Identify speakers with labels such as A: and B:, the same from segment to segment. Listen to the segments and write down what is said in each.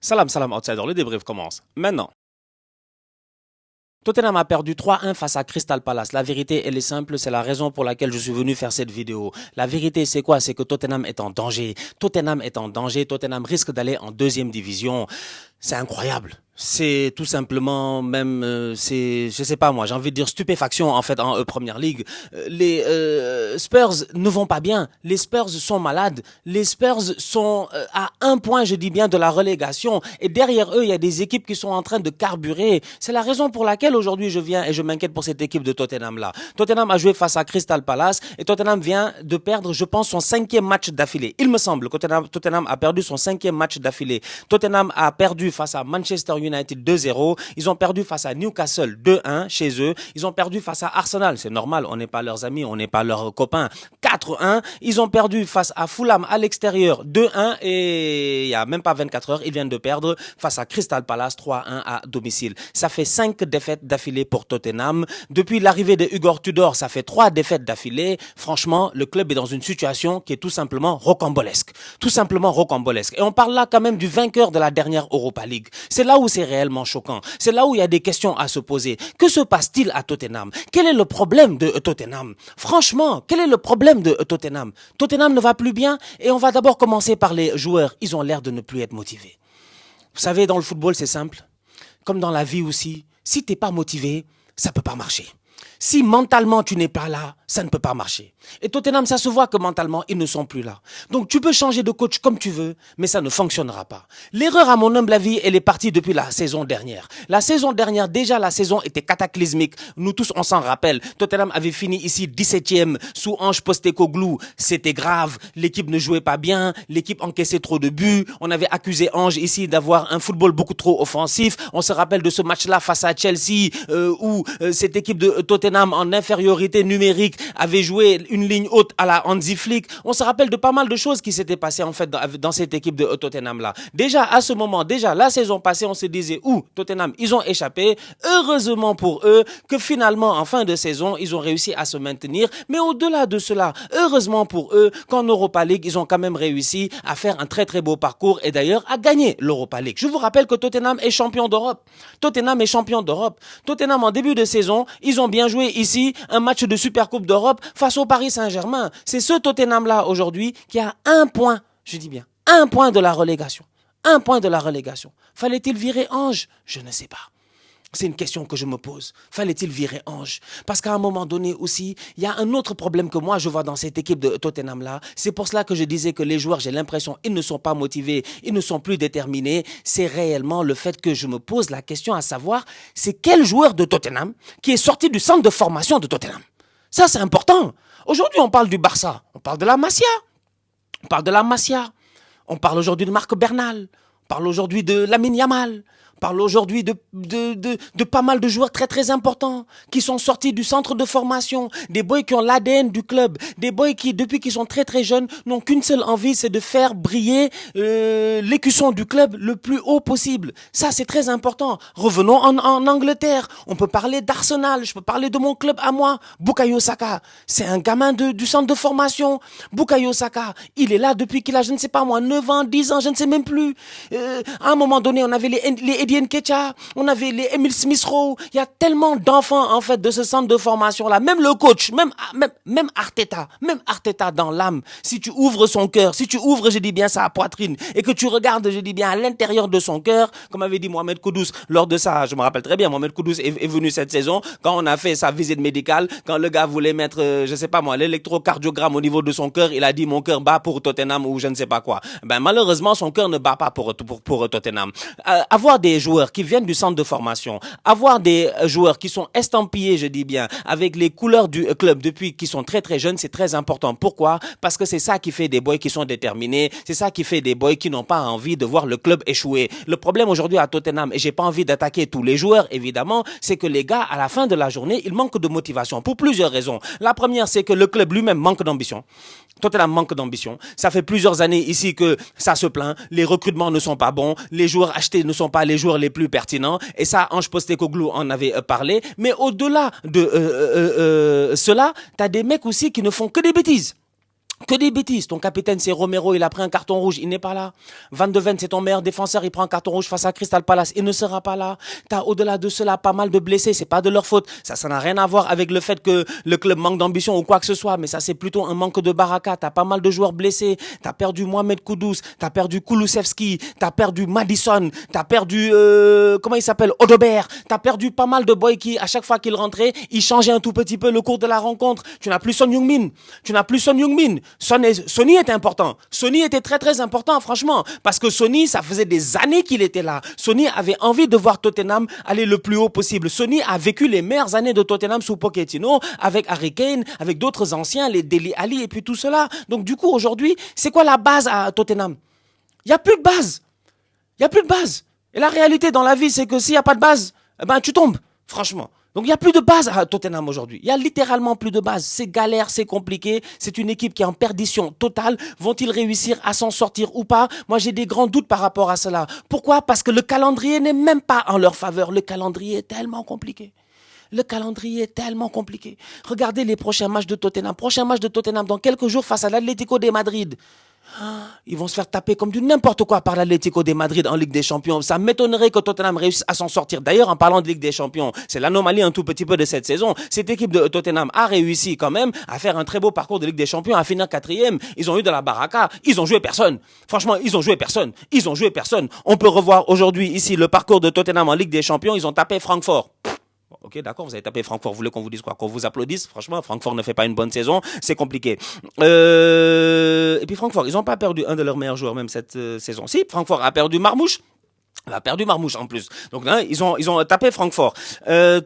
A: Salam, salam, outsider, le débrief commence. Maintenant, Tottenham a perdu 3-1 face à Crystal Palace. La vérité, elle est simple, c'est la raison pour laquelle je suis venu faire cette vidéo. La vérité, c'est quoi? C'est que Tottenham est en danger. Tottenham est en danger. Tottenham risque d'aller en deuxième division. C'est incroyable. C'est tout simplement même, je sais pas moi, j'ai envie de dire stupéfaction en fait en Première Ligue. Les Spurs ne vont pas bien. Les Spurs sont malades. Les Spurs sont à un point, je dis bien, de la relégation. Et derrière eux, il y a des équipes qui sont en train de carburer. C'est la raison pour laquelle aujourd'hui je viens et je m'inquiète pour cette équipe de Tottenham là. Tottenham a joué face à Crystal Palace et Tottenham vient de perdre, je pense, son 5e match d'affilée. Il me semble que Tottenham a perdu son 5e match d'affilée. Tottenham a perdu face à Manchester United 2-0. Ils ont perdu face à Newcastle 2-1 chez eux. Ils ont perdu face à Arsenal. C'est normal, on n'est pas leurs amis, on n'est pas leurs copains. 4-1. Ils ont perdu face à Fulham à l'extérieur 2-1 et il n'y a même pas 24 heures, ils viennent de perdre face à Crystal Palace 3-1 à domicile. Ça fait 5 défaites d'affilée pour Tottenham. Depuis l'arrivée de Hugo Tudor, ça fait 3 défaites d'affilée. Franchement, le club est dans une situation qui est tout simplement rocambolesque. Tout simplement rocambolesque. Et on parle là quand même du vainqueur de la dernière Europa League. C'est là où c'est réellement choquant. C'est là où il y a des questions à se poser. Que se passe-t-il à Tottenham? Quel est le problème de Tottenham? Franchement, quel est le problème de Tottenham? Tottenham ne va plus bien et on va d'abord commencer par les joueurs. Ils ont l'air de ne plus être motivés. Vous savez, dans le football, c'est simple. Comme dans la vie aussi, si t'es pas motivé, ça peut pas marcher. Si mentalement tu n'es pas là, ça ne peut pas marcher. Et Tottenham, ça se voit que mentalement, ils ne sont plus là. Donc tu peux changer de coach comme tu veux, mais ça ne fonctionnera pas. L'erreur, à mon humble avis, elle est partie depuis la saison dernière. La saison dernière, déjà, la saison était cataclysmique. Nous tous, on s'en rappelle. Tottenham avait fini ici 17e sous Ange Postecoglou. C'était grave. L'équipe ne jouait pas bien. L'équipe encaissait trop de buts. On avait accusé Ange ici d'avoir un football beaucoup trop offensif. On se rappelle de ce match-là face à Chelsea où cette équipe de Tottenham en infériorité numérique avait joué une ligne haute à la Hansi Flick. On se rappelle de pas mal de choses qui s'étaient passées en fait dans cette équipe de Tottenham là. Déjà à ce moment, déjà la saison passée, on se disait Tottenham, ils ont échappé. Heureusement pour eux que finalement en fin de saison, ils ont réussi à se maintenir. Mais au-delà de cela, heureusement pour eux qu'en Europa League, ils ont quand même réussi à faire un très très beau parcours et d'ailleurs à gagner l'Europa League. Je vous rappelle que Tottenham est champion d'Europe. Tottenham est champion d'Europe. Tottenham en début de saison, ils ont bien joué ici un match de Supercoupe d'Europe face au Paris Saint-Germain. C'est ce Tottenham-là aujourd'hui qui a un point, je dis bien, un point de la relégation. Un point de la relégation. Fallait-il virer Ange? Je ne sais pas. C'est une question que je me pose. Fallait-il virer Ange? Parce qu'à un moment donné aussi, il y a un autre problème que moi je vois dans cette équipe de Tottenham-là. C'est pour cela que je disais que les joueurs, j'ai l'impression, ils ne sont pas motivés, ils ne sont plus déterminés. C'est réellement le fait que je me pose la question à savoir, c'est quel joueur de Tottenham qui est sorti du centre de formation de Tottenham? Ça, c'est important. Aujourd'hui, on parle du Barça, on parle de la Masia, on parle de la Masia, on parle aujourd'hui de Marc Bernal, on parle aujourd'hui de Lamine Yamal, parle aujourd'hui de pas mal de joueurs très très importants qui sont sortis du centre de formation, des boys qui ont l'ADN du club, des boys qui depuis qu'ils sont très très jeunes n'ont qu'une seule envie, c'est de faire briller l'écusson du club le plus haut possible. Ça c'est très important. Revenons en Angleterre, on peut parler d'Arsenal, je peux parler de mon club à moi, Bukayo Saka, c'est un gamin du centre de formation. Bukayo Saka, il est là depuis qu'il a, je ne sais pas moi, 9 ans, 10 ans, je ne sais même plus. À un moment donné, on avait les Eddie Nketiah, on avait les Emile Smith-Rowe. Il y a tellement d'enfants en fait de ce centre de formation là. Même le coach, même Arteta dans l'âme. Si tu ouvres son cœur, si tu ouvres, je dis bien sa poitrine, et que tu regardes, je dis bien à l'intérieur de son cœur, comme avait dit Mohamed Kudus lors de ça, je me rappelle très bien, Mohamed Kudus est venu cette saison quand on a fait sa visite médicale, quand le gars voulait mettre, je sais pas moi, l'électrocardiogramme au niveau de son cœur, il a dit mon cœur bat pour Tottenham ou je ne sais pas quoi. Ben malheureusement son cœur ne bat pas pour Tottenham. Avoir des joueurs qui viennent du centre de formation, avoir des joueurs qui sont estampillés, je dis bien, avec les couleurs du club depuis qu'ils sont très très jeunes, c'est très important. Pourquoi? Parce que c'est ça qui fait des boys qui sont déterminés, c'est ça qui fait des boys qui n'ont pas envie de voir le club échouer. Le problème aujourd'hui à Tottenham, et j'ai pas envie d'attaquer tous les joueurs évidemment, c'est que les gars à la fin de la journée, ils manquent de motivation pour plusieurs raisons. La première, c'est que le club lui-même manque d'ambition. Tottenham manque d'ambition. Ça fait plusieurs années ici que ça se plaint. Les recrutements ne sont pas bons. Les joueurs achetés ne sont pas les joueurs les plus pertinents. Et ça, Ange Postecoglou en avait parlé. Mais au-delà de cela, t'as des mecs aussi qui ne font que des bêtises. Que des bêtises. Ton capitaine, c'est Romero, il a pris un carton rouge, il n'est pas là. Van de Ven, c'est ton meilleur défenseur, il prend un carton rouge face à Crystal Palace, il ne sera pas là. T'as au-delà de cela pas mal de blessés, c'est pas de leur faute. Ça n'a rien à voir avec le fait que le club manque d'ambition ou quoi que ce soit, mais ça c'est plutôt un manque de baraka. T'as pas mal de joueurs blessés, t'as perdu Mohamed Kudus, t'as perdu Kulusevski, t'as perdu Madison, t'as perdu, comment il s'appelle, Odobert, t'as perdu pas mal de boys qui, à chaque fois qu'ils rentraient, ils changeaient un tout petit peu le cours de la rencontre. Tu n'as plus Son Heung-min, Sonny était important. Sonny était très très important, franchement, parce que Sonny, ça faisait des années qu'il était là. Sonny avait envie de voir Tottenham aller le plus haut possible. Sonny a vécu les meilleures années de Tottenham sous Pochettino, avec Harry Kane, avec d'autres anciens, les Dele Alli et puis tout cela. Donc du coup, aujourd'hui, c'est quoi la base à Tottenham? Il n'y a plus de base. Il n'y a plus de base. Et la réalité dans la vie, c'est que s'il n'y a pas de base, eh ben, tu tombes, franchement. Donc il n'y a plus de base à Tottenham aujourd'hui. Il y a littéralement plus de base. C'est galère, c'est compliqué. C'est une équipe qui est en perdition totale. Vont-ils réussir à s'en sortir ou pas? Moi j'ai des grands doutes par rapport à cela. Pourquoi? Parce que le calendrier n'est même pas en leur faveur. Le calendrier est tellement compliqué. Le calendrier est tellement compliqué. Regardez les prochains matchs de Tottenham. Prochain match de Tottenham dans quelques jours face à l'Atlético de Madrid. Ils vont se faire taper comme du n'importe quoi par l'Atlético de Madrid en Ligue des Champions. Ça m'étonnerait que Tottenham réussisse à s'en sortir. D'ailleurs, en parlant de Ligue des Champions, c'est l'anomalie un tout petit peu de cette saison. Cette équipe de Tottenham a réussi quand même à faire un très beau parcours de Ligue des Champions, à finir 4e. Ils ont eu de la baraka. Ils ont joué personne. Franchement, ils ont joué personne. Ils ont joué personne. On peut revoir aujourd'hui ici le parcours de Tottenham en Ligue des Champions. Ils ont tapé Francfort. Ok, d'accord, vous avez tapé Francfort, vous voulez qu'on vous dise quoi? Qu'on vous applaudisse? Franchement, Francfort ne fait pas une bonne saison, c'est compliqué. Et puis Francfort, ils n'ont pas perdu un de leurs meilleurs joueurs même cette saison. Si, Francfort a perdu Marmouche. Elle a perdu Marmouche en plus. Donc là, ils ont tapé Francfort.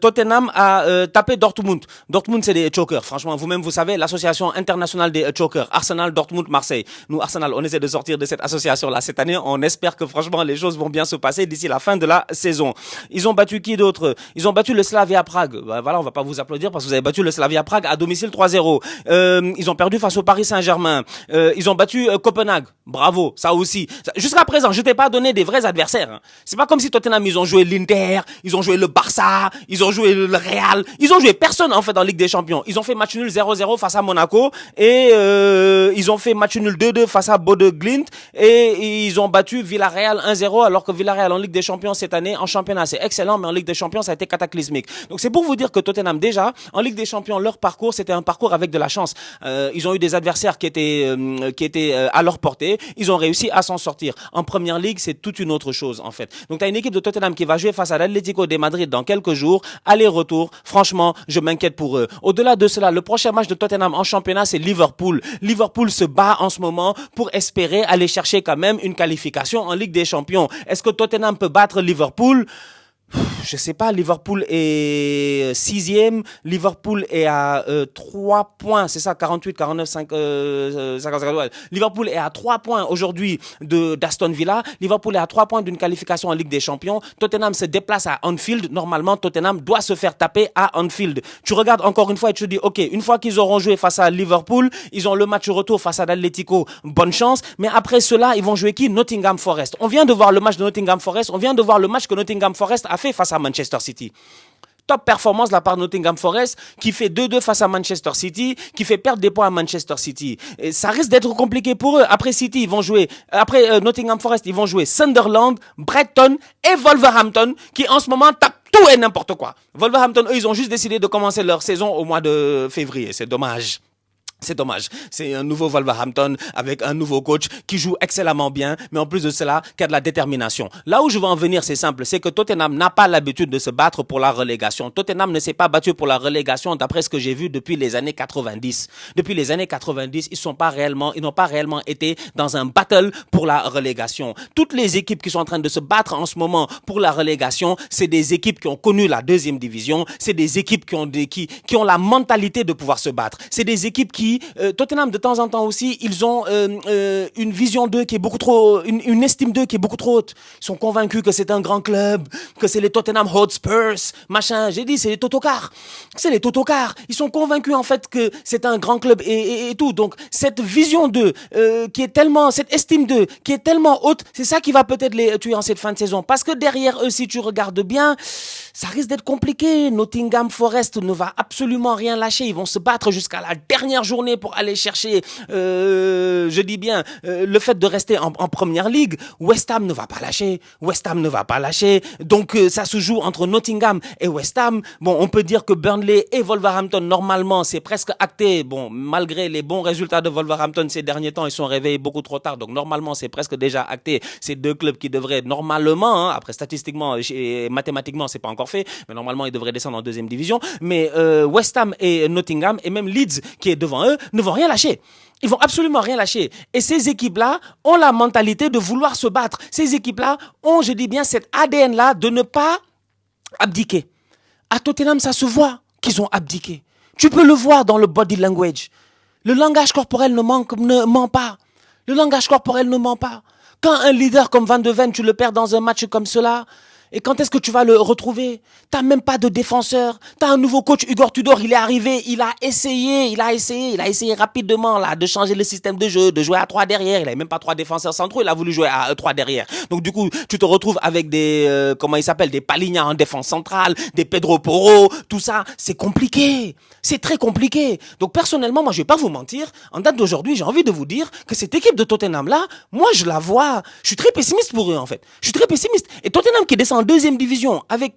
A: Tottenham a tapé Dortmund. Dortmund, c'est des chokers. Franchement, vous-même, vous savez, l'association internationale des chokers. Arsenal, Dortmund, Marseille. Nous, Arsenal, on essaie de sortir de cette association-là cette année. On espère que franchement, les choses vont bien se passer d'ici la fin de la saison. Ils ont battu qui d'autre? Ils ont battu le Slavia Prague. Voilà, on va pas vous applaudir parce que vous avez battu le Slavia Prague à domicile 3-0. Ils ont perdu face au Paris Saint-Germain. Ils ont battu Copenhague. Bravo, ça aussi. Jusqu'à présent, je t'ai pas donné des vrais adversaires. Hein. C'est pas comme si Tottenham, ils ont joué l'Inter, ils ont joué le Barça, ils ont joué le Real. Ils ont joué personne, en fait, en Ligue des Champions. Ils ont fait match nul 0-0 face à Monaco et ils ont fait match nul 2-2 face à Bodø Glimt et ils ont battu Villarreal 1-0 alors que Villarreal en Ligue des Champions cette année, en championnat, c'est excellent, mais en Ligue des Champions, ça a été cataclysmique. Donc c'est pour vous dire que Tottenham, déjà, en Ligue des Champions, leur parcours, c'était un parcours avec de la chance. Ils ont eu des adversaires qui étaient à leur portée. Ils ont réussi à s'en sortir. En Première Ligue, c'est toute une autre chose, en fait. Donc, tu as une équipe de Tottenham qui va jouer face à l'Atlético de Madrid dans quelques jours. Aller-retour. Franchement, je m'inquiète pour eux. Au-delà de cela, le prochain match de Tottenham en championnat, c'est Liverpool. Liverpool se bat en ce moment pour espérer aller chercher quand même une qualification en Ligue des Champions. Est-ce que Tottenham peut battre Liverpool? Je sais pas, Liverpool est 6e, Liverpool est à 3 points, c'est ça, 48, 49, 5, 50. Liverpool est à 3 points aujourd'hui d'Aston Villa, Liverpool est à 3 points d'une qualification en Ligue des Champions, Tottenham se déplace à Anfield, normalement Tottenham doit se faire taper à Anfield. Tu regardes encore une fois et tu te dis, ok, une fois qu'ils auront joué face à Liverpool, ils ont le match retour face à l'Atlético, bonne chance, mais après cela, ils vont jouer qui? Nottingham Forest. On vient de voir le match de Nottingham Forest, on vient de voir le match que Nottingham Forest a fait face à Manchester City. Top performance de la part de Nottingham Forest qui fait 2-2 face à Manchester City, qui fait perdre des points à Manchester City. Et ça risque d'être compliqué pour eux. Après City, ils vont jouer, après Nottingham Forest, ils vont jouer Sunderland, Brighton et Wolverhampton qui en ce moment tapent tout et n'importe quoi. Wolverhampton, eux, ils ont juste décidé de commencer leur saison au mois de février. C'est dommage. C'est dommage. C'est un nouveau Wolverhampton avec un nouveau coach qui joue excellemment bien, mais en plus de cela, qui a de la détermination. Là où je veux en venir, c'est simple, c'est que Tottenham n'a pas l'habitude de se battre pour la relégation. Tottenham ne s'est pas battu pour la relégation d'après ce que j'ai vu depuis les années 90. Depuis les années 90, ils n'ont pas réellement été dans un battle pour la relégation. Toutes les équipes qui sont en train de se battre en ce moment pour la relégation, c'est des équipes qui ont connu la deuxième division, c'est des équipes qui ont la mentalité de pouvoir se battre. C'est des équipes qui Tottenham de temps en temps aussi, ils ont une vision d'eux qui est beaucoup trop, une estime d'eux qui est beaucoup trop haute. Ils sont convaincus que c'est un grand club, que c'est les Tottenham Hotspurs, machin. J'ai dit, c'est les Totocars. C'est les Totocars. Ils sont convaincus en fait que c'est un grand club et tout. Donc cette vision d'eux qui est tellement, cette estime d'eux qui est tellement haute, c'est ça qui va peut-être les tuer en cette fin de saison. Parce que derrière eux, si tu regardes bien, ça risque d'être compliqué. Nottingham Forest ne va absolument rien lâcher. Ils vont se battre jusqu'à la dernière journée journée pour aller chercher, je dis bien, le fait de rester en première ligue. West Ham ne va pas lâcher. West Ham ne va pas lâcher. Donc, ça se joue entre Nottingham et West Ham. Bon, on peut dire que Burnley et Wolverhampton, normalement, c'est presque acté. Bon, malgré les bons résultats de Wolverhampton ces derniers temps, ils sont réveillés beaucoup trop tard. Donc, normalement, c'est presque déjà acté. Ces deux clubs qui devraient, normalement, après statistiquement et mathématiquement, c'est pas encore fait, mais normalement, ils devraient descendre en deuxième division. Mais West Ham et Nottingham, et même Leeds, qui est devant eux, ne vont rien lâcher. Ils vont absolument rien lâcher. Et ces équipes-là ont la mentalité de vouloir se battre. Ces équipes-là ont, je dis bien, cet ADN-là de ne pas abdiquer. À Tottenham, ça se voit qu'ils ont abdiqué. Tu peux le voir dans le body language. Le langage corporel ne ment pas. Le langage corporel ne ment pas. Quand un leader comme Van de Ven, tu le perds dans un match comme cela, et quand est-ce que tu vas le retrouver? T'as même pas de défenseur. T'as un nouveau coach, Igor Tudor, il est arrivé, il a essayé rapidement là de changer le système de jeu, de jouer à 3 derrière. Il avait même pas 3 défenseurs centraux, il a voulu jouer à 3 derrière. Donc du coup, tu te retrouves avec des des Paligna en défense centrale, des Pedro Porro, tout ça, c'est compliqué. C'est très compliqué. Donc personnellement, moi je vais pas vous mentir, en date d'aujourd'hui, j'ai envie de vous dire que cette équipe de Tottenham là, moi je la vois, je suis très pessimiste pour eux en fait. Je suis très pessimiste. Et Tottenham qui descend en deuxième division avec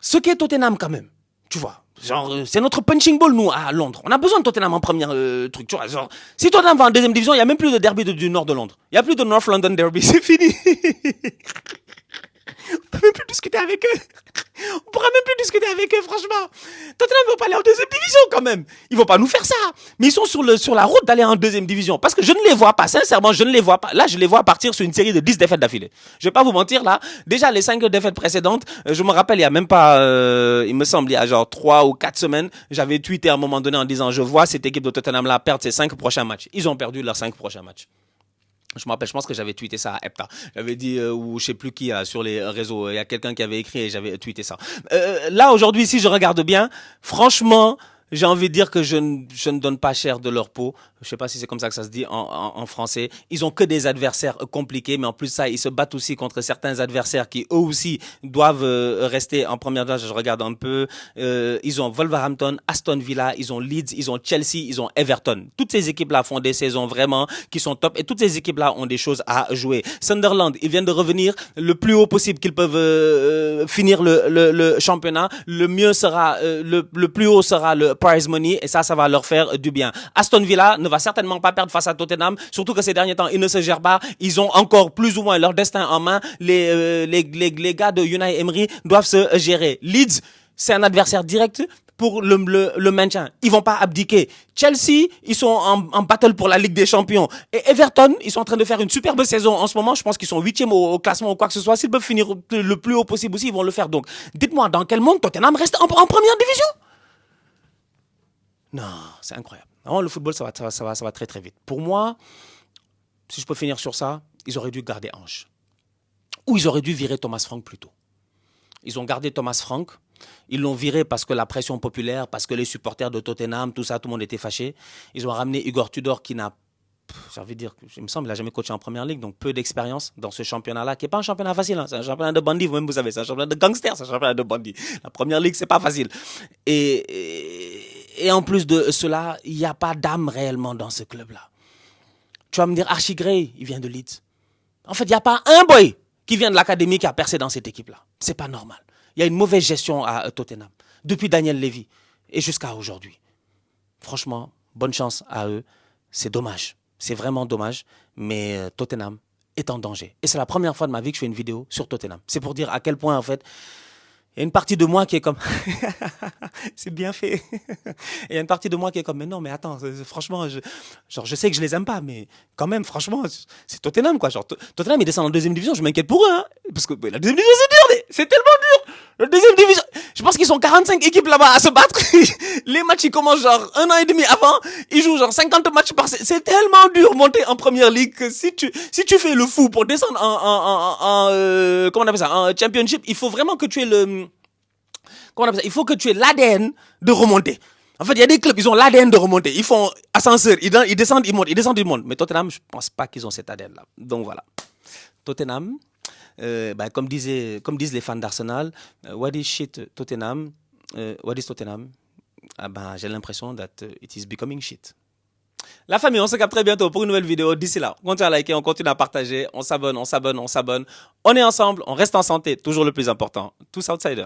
A: ce qu'est Tottenham quand même, tu vois. Genre, c'est notre punching ball, nous, à Londres. On a besoin de Tottenham en première truc, tu vois. Genre, si Tottenham va en deuxième division, il n'y a même plus de derby du nord de Londres. Il n'y a plus de North London Derby, c'est fini. On peut même plus discuter avec eux. On pourra même plus discuter avec eux, franchement. Tottenham ne va pas aller en deuxième division quand même. Ils vont pas nous faire ça. Mais ils sont sur la route d'aller en deuxième division. Parce que je ne les vois pas, sincèrement, je ne les vois pas. Là, je les vois partir sur une série de 10 défaites d'affilée. Je vais pas vous mentir, là. Déjà, les 5 défaites précédentes, je me rappelle, il y a même pas, il me semble, il y a genre 3 ou 4 semaines, j'avais tweeté à un moment donné en disant, je vois cette équipe de Tottenham-là perdre ses 5 prochains matchs. Ils ont perdu leurs 5 prochains matchs. Je me rappelle, je pense que j'avais tweeté ça à Epta. J'avais dit, ou je sais plus qui, sur les réseaux. Il y a quelqu'un qui avait écrit et j'avais tweeté ça. Là, aujourd'hui, si je regarde bien, franchement, j'ai envie de dire que je ne donne pas cher de leur peau. Je sais pas si c'est comme ça que ça se dit en français. Ils ont que des adversaires compliqués, mais en plus de ça, ils se battent aussi contre certains adversaires qui, eux aussi, doivent rester en première division. Je regarde un peu. Ils ont Wolverhampton, Aston Villa, ils ont Leeds, ils ont Chelsea, ils ont Everton. Toutes ces équipes-là font des saisons vraiment qui sont top et toutes ces équipes-là ont des choses à jouer. Sunderland, ils viennent de revenir le plus haut possible qu'ils peuvent finir le championnat. Le mieux sera, le plus haut sera le prize money et ça va leur faire du bien. Aston Villa ne va certainement pas perdre face à Tottenham, surtout que ces derniers temps, ils ne se gèrent pas. Ils ont encore plus ou moins leur destin en main. Les gars de Unai Emery doivent se gérer. Leeds, c'est un adversaire direct pour le maintien. Ils vont pas abdiquer. Chelsea, ils sont en battle pour la Ligue des Champions. Et Everton, ils sont en train de faire une superbe saison en ce moment. Je pense qu'ils sont 8e au classement ou quoi que ce soit. S'ils peuvent finir le plus haut possible aussi, ils vont le faire. Donc, dites-moi, dans quel monde Tottenham reste en première division? Non, c'est incroyable. Non, le football, ça va très très vite. Pour moi, si je peux finir sur ça, ils auraient dû garder Ange. Ou ils auraient dû virer Thomas Frank plus tôt. Ils ont gardé Thomas Frank. Ils l'ont viré parce que la pression populaire, parce que les supporters de Tottenham, tout ça, tout le monde était fâché. Ils ont ramené Igor Tudor qui n'a, j'ai envie de dire, il me semble, il n'a jamais coaché en première ligue, donc peu d'expérience dans ce championnat-là, qui n'est pas un championnat facile. Hein. C'est un championnat de bandits, vous-même vous savez, c'est un championnat de gangsters, c'est un championnat de bandits. La première ligue, c'est pas facile. Et en plus de cela, il n'y a pas d'âme réellement dans ce club-là. Tu vas me dire, Archie Gray, il vient de Leeds. En fait, il n'y a pas un boy qui vient de l'académie qui a percé dans cette équipe-là. C'est pas normal. Il y a une mauvaise gestion à Tottenham, depuis Daniel Levy et jusqu'à aujourd'hui. Franchement, bonne chance à eux. C'est dommage. C'est vraiment dommage. Mais Tottenham est en danger. Et c'est la première fois de ma vie que je fais une vidéo sur Tottenham. C'est pour dire à quel point, en fait, il y a une partie de moi qui est comme, c'est bien fait. Et il y a une partie de moi qui est comme, mais non, mais attends, franchement, je sais que je les aime pas, mais quand même, franchement, c'est Tottenham, quoi. Genre, Tottenham, ils descendent en deuxième division, je m'inquiète pour eux, hein. Parce que la deuxième division, c'est dur, c'est tellement dur. La deuxième division, je pense qu'ils sont 45 équipes là-bas à se battre. Les matchs, ils commencent genre 1 an et demi avant. Ils jouent genre 50 matchs par saison. C'est tellement dur monter en première ligue que si tu fais le fou pour descendre comment on appelle ça, en championship, il faut vraiment que tu aies comment on appelle ça, il faut que tu aies l'ADN de remonter. En fait, il y a des clubs, ils ont l'ADN de remonter. Ils font ascenseur, ils descendent, ils montent, ils descendent, ils montent. Mais Tottenham, je pense pas qu'ils ont cet ADN-là. Donc voilà. Tottenham, comme disent les fans d'Arsenal, what is shit Tottenham? What is Tottenham? J'ai l'impression that it is becoming shit. La famille, on se capte très bientôt pour une nouvelle vidéo. D'ici là, on continue à liker, on continue à partager, on s'abonne. On est ensemble, on reste en santé, toujours le plus important. Tous outsiders.